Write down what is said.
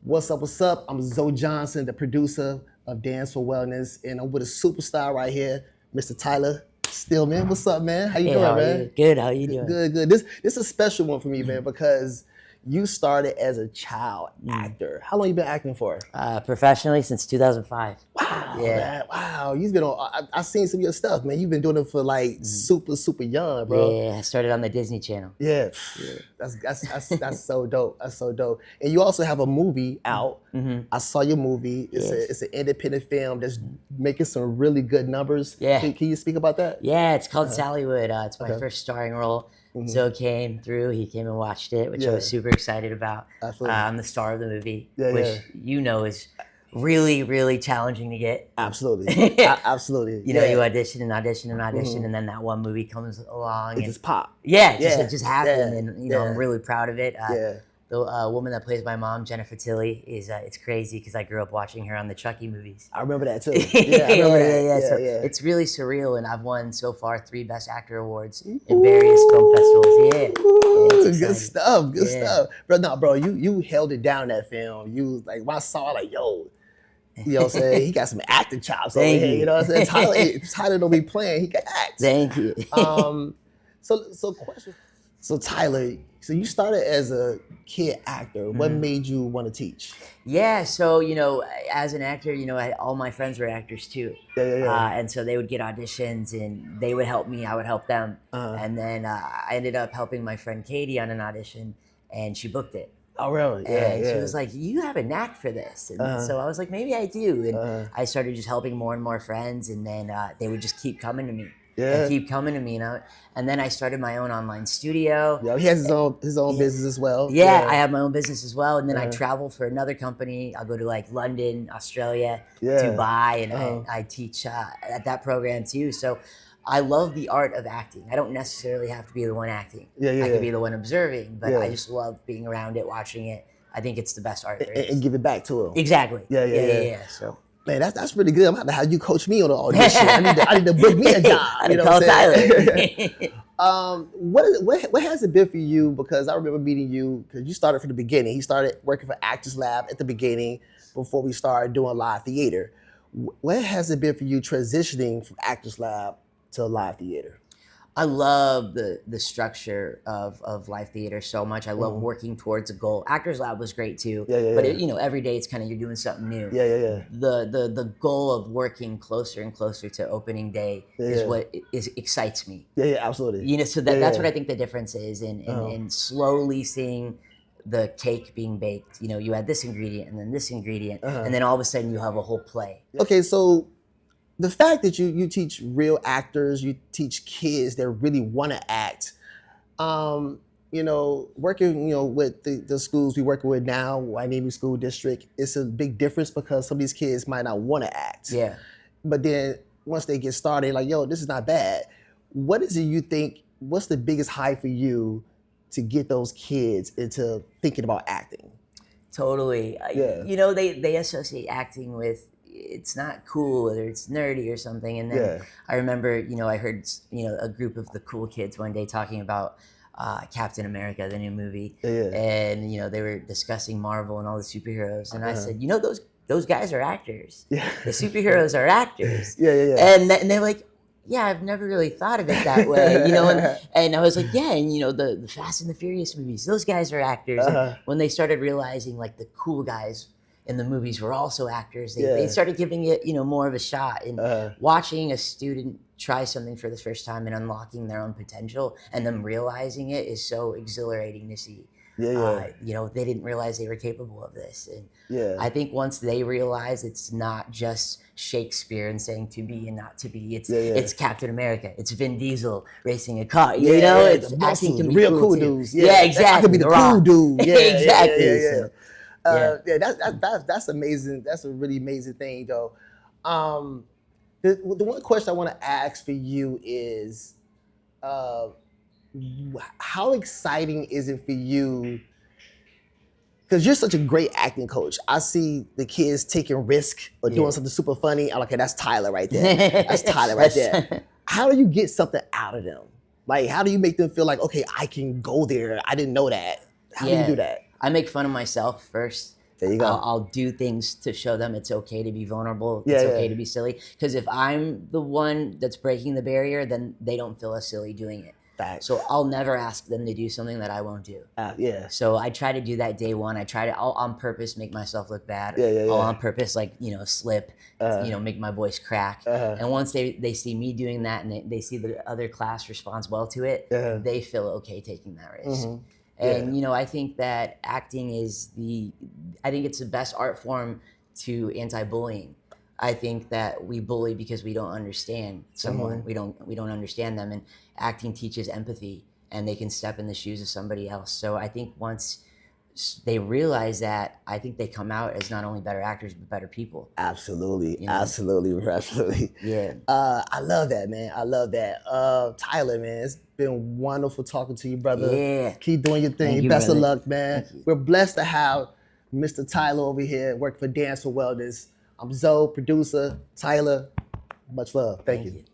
What's up? What's up? I'm Zoe Johnson, the producer of Dance4Wellness, and I'm with a superstar right here, Mr. Tyler Steelman. What's up, man? How you Hey, doing, how are man? you? Good. How you Good, doing? good, good. This is a special one for me, man, because you started as a child actor. How long you been acting for? Professionally since 2005. Wow, Yeah. man. Wow, you've been on. I seen some of your stuff, man. You've been doing it for like super young, bro. Yeah, I started on the Disney Channel. Yeah, that's so dope. That's so dope. And you also have a movie out. I saw your movie. It's an independent film that's making some really good numbers. Yeah. Can you speak about that? Yeah, it's called Sallywood. It's my first starring role. Zoe came through. He came and watched it, which I was super excited about. Absolutely. I'm the star of the movie, Yeah, which yeah. you know is really challenging to get. Absolutely. Absolutely. You know, you audition and audition and audition, and then that one movie comes along. It And just pop. yeah, Yeah, it just happened, yeah, and you know, I'm really proud of it. Yeah. The woman that plays my mom, Jennifer Tilly, is it's crazy because I grew up watching her on the Chucky movies. I remember that too. Yeah, I remember that. Yeah. So yeah. it's really surreal, and I've won so far 3 Best Actor awards in various film festivals. Yeah, Ooh, it's good stuff. Good Yeah. stuff, bro. No, bro, you held it down that film. You like when I saw like, yo, you know what I'm saying? He got some acting chops over Thank here. you. You know what I'm saying? Tyler don't be playing. He can act. Thank you. So question. So Tyler, so you started as a kid actor. What made you want to teach? Yeah, so you know, as an actor, you know, all my friends were actors too. Yeah. And so they would get auditions, and they would help me. I would help them, and then I ended up helping my friend Katie on an audition, and she booked it. Oh, really? And she was like, "You have a knack for this," and so I was like, "Maybe I do." And I started just helping more and more friends, and then they would just keep coming to me. Yeah. And keep coming to me, and then I started my own online studio. Yo, he has his own business as well. Yeah, I have my own business as well, and then I travel for another company. I'll go to like London, Australia, Dubai, and I teach at that program too. So I love the art of acting. I don't necessarily have to be the one acting. I could be the one observing, but I just love being around it, watching it. I think it's the best art there is. And give it back to him. Exactly. Yeah. So. Man, that's really good. I'm gonna have you coach me on all this shit. I need to book me a job. I You know call what I'm saying? Tyler. What has it been for you? Because I remember meeting you because you started from the beginning. He started working for Actors Lab at the beginning before we started doing live theater. What has it been for you transitioning from Actors Lab to live theater? I love the structure of live theater so much. I love working towards a goal. Actors Lab was great too. But you know, every day it's kind of you're doing something new. Yeah. The goal of working closer and closer to opening day is what excites me. Yeah, absolutely. You know, so that's what I think the difference is in slowly seeing the cake being baked. You know, you add this ingredient and then this ingredient, and then all of a sudden you have a whole play. Okay, so the fact that you teach real actors, you teach kids that really want to act, you know, working, you know, with the schools we working with now, Miami School District, it's a big difference because some of these kids might not want to act. Yeah. But then once they get started, like, yo, this is not bad. What is it you think, what's the biggest high for you to get those kids into thinking about acting? Totally. Yeah. You know, they associate acting with it's not cool, whether it's nerdy or something. And then I remember, you know, I heard, you know, a group of the cool kids one day talking about Captain America, the new movie. And, you know, they were discussing Marvel and all the superheroes. And I said, you know, those guys are actors. The superheroes are actors. And they're like, yeah, I've never really thought of it that way, you know, and I was like, yeah, and you know, the Fast and the Furious movies, those guys are actors. And when they started realizing like the cool guys in the movies were also actors, they started giving it, you know, more of a shot. And watching a student try something for the first time and unlocking their own potential and them realizing it is so exhilarating to see. You know, they didn't realize they were capable of this. And I think once they realize it's not just Shakespeare and saying to be and not to be, it's Captain America, it's Vin Diesel racing a car, you know, it's acting can be real cool too. dudes. Exactly. I could be the cool dude. Exactly. That's amazing. That's a really amazing thing, though. The one question I want to ask for you is, how exciting is it for you? Because you're such a great acting coach. I see the kids taking risk or doing something super funny. I'm like, okay, that's Tyler right there. That's Tyler right there. How do you get something out of them? Like, how do you make them feel like, okay, I can go there. I didn't know that. How do you do that? I make fun of myself first. There you go. I'll do things to show them it's okay to be vulnerable. It's okay to be silly. Because if I'm the one that's breaking the barrier, then they don't feel as silly doing it. Facts. So I'll never ask them to do something that I won't do. Yeah. So I try to do that day one. I'll on purpose make myself look bad. Yeah. I'll on purpose, like, slip, make my voice crack. And once they see me doing that and they see the other class responds well to it, they feel okay taking that risk. Mm-hmm. And, I think that acting I think it's the best art form to anti-bullying. I think that we bully because we don't understand someone. Mm-hmm. We don't understand them, and acting teaches empathy, and they can step in the shoes of somebody else. So I think once they realize that, I think they come out as not only better actors but better people. Absolutely, absolutely. Yeah. I love that, man. I love that. Tyler, man, it's been wonderful talking to you, brother. Yeah. Keep doing your thing. Best of luck, man. We're blessed to have Mr. Tyler over here working for Dance4Wellness. I'm Zoe, producer. Tyler, much love. Thank you.